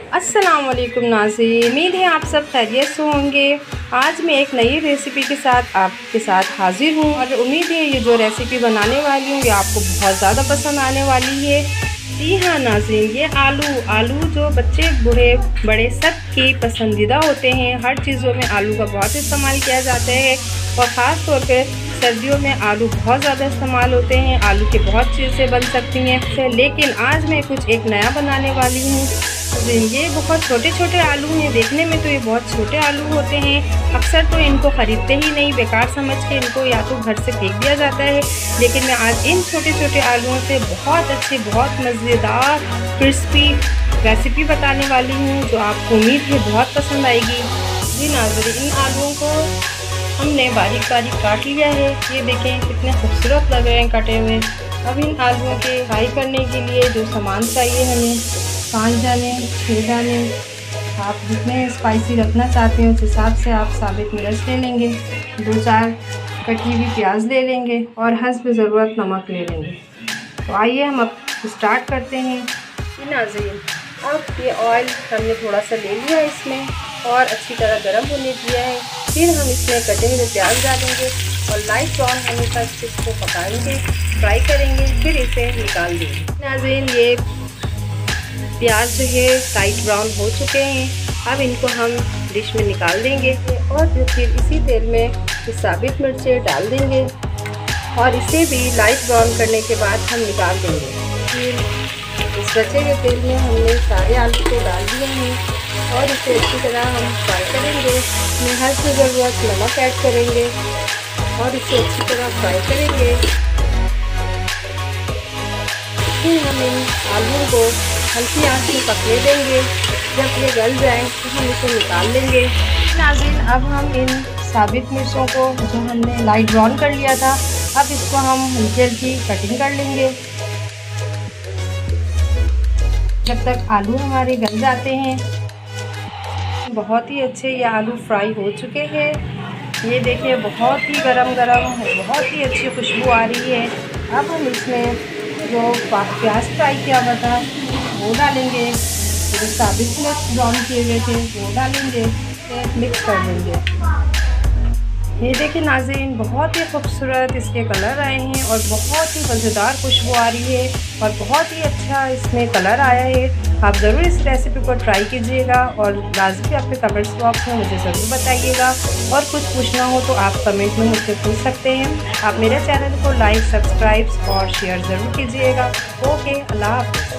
अस्सलाम वालेकुम नाज़रीन, उम्मीद है आप सब खैरियत से होंगे। आज मैं एक नई रेसिपी के साथ आपके साथ हाज़िर हूँ और उम्मीद है ये जो रेसिपी बनाने वाली हूँ ये आपको बहुत ज़्यादा पसंद आने वाली है। जी हाँ नाज़रीन, ये आलू जो बच्चे बूढ़े बड़े सब के पसंदीदा होते हैं। हर चीज़ों में आलू का बहुत इस्तेमाल किया जाता है और ख़ास तौर पे सर्दियों में आलू बहुत ज़्यादा इस्तेमाल होते हैं। आलू के बहुत चीज़ें बन सकती हैं, लेकिन आज मैं कुछ एक नया बनाने वाली हूँ। ये बहुत छोटे छोटे आलू हैं, देखने में तो ये बहुत छोटे आलू होते हैं। अक्सर तो इनको ख़रीदते ही नहीं, बेकार समझ के इनको या तो घर से फेंक दिया जाता है। लेकिन मैं आज इन छोटे छोटे आलूओं से बहुत अच्छी, बहुत मज़ेदार क्रिस्पी रेसिपी बताने वाली हूँ जो आपको उम्मीद है बहुत पसंद आएगी। जी नाज़रीन, इन आलूओं को हमने बारीक बारीक काट लिया है। ये देखें कितने खूबसूरत लग रहे हैं कटे हुए। अब इन आलूओं के फ्राई करने के लिए जो सामान चाहिए हमें, 5 दाने, 6 दाने, आप जितने स्पाइसी रखना चाहते हैं उस हिसाब से आप साबित मिर्च ले लेंगे, 2-4 कटी हुई प्याज ले लेंगे और हस्ब ज़रूरत नमक ले लेंगे। तो आइए हम अब स्टार्ट करते हैं। नाज़रीन, अब ये ऑयल हमने थोड़ा सा ले लिया है इसमें और अच्छी तरह गर्म होने दिया है। फिर हम इसमें कटे हुए प्याज डालेंगे और लाइट ब्राउन होने तक इसको पकाएंगे, फ्राई करेंगे, फिर इसे निकाल देंगे। नाज़रीन, ये प्याज जो है लाइट ब्राउन हो चुके हैं। अब इनको हम डिश में निकाल देंगे और फिर इसी तेल में ये साबित मिर्चें डाल देंगे और इसे भी लाइट ब्राउन करने के बाद हम निकाल देंगे। फिर इस बचे हुए तेल में हमने सारे आलू को डाल दिए हैं और इसे अच्छी तरह हम फ्राई करेंगे। इसमें हर की ज़रूरत नमक ऐड करेंगे और इसे अच्छी तरह फ्राई करेंगे। फिर हम इन आलू को हल्की आंच में पकने देंगे। जब ये गल जाए तो हम इसे निकाल लेंगे। नाज़रीन, अब हम इन साबित मिर्चों को जो हमने लाइट ब्राउन कर लिया था, अब इसको हम हल्की हल्की कटिंग कर लेंगे जब तक आलू हमारे गल जाते हैं। बहुत ही अच्छे ये आलू फ्राई हो चुके हैं। ये देखिए बहुत ही गरम गरम है, बहुत ही अच्छी खुशबू आ रही है। अब हम इसमें जो प्याज फ्राई किया हुआ था वो डालेंगे, जो साबित मिर्च ब्राउन किए हुए थे वो डालेंगे, मिक्स कर देंगे। ये देखिए नाज़रीन, बहुत ही खूबसूरत इसके कलर आए हैं और बहुत ही मज़ेदार खुशबू आ रही है और बहुत ही अच्छा इसमें कलर आया है। आप ज़रूर इस रेसिपी को ट्राई कीजिएगा और लाजमी अपने कमेंट्स बॉक्स में मुझे ज़रूर बताइएगा। और कुछ पूछना हो तो आप कमेंट में मुझसे पूछ सकते हैं। आप मेरे चैनल को लाइक, सब्सक्राइब और शेयर ज़रूर कीजिएगा। ओके, अल्लाह हाफ़िज़।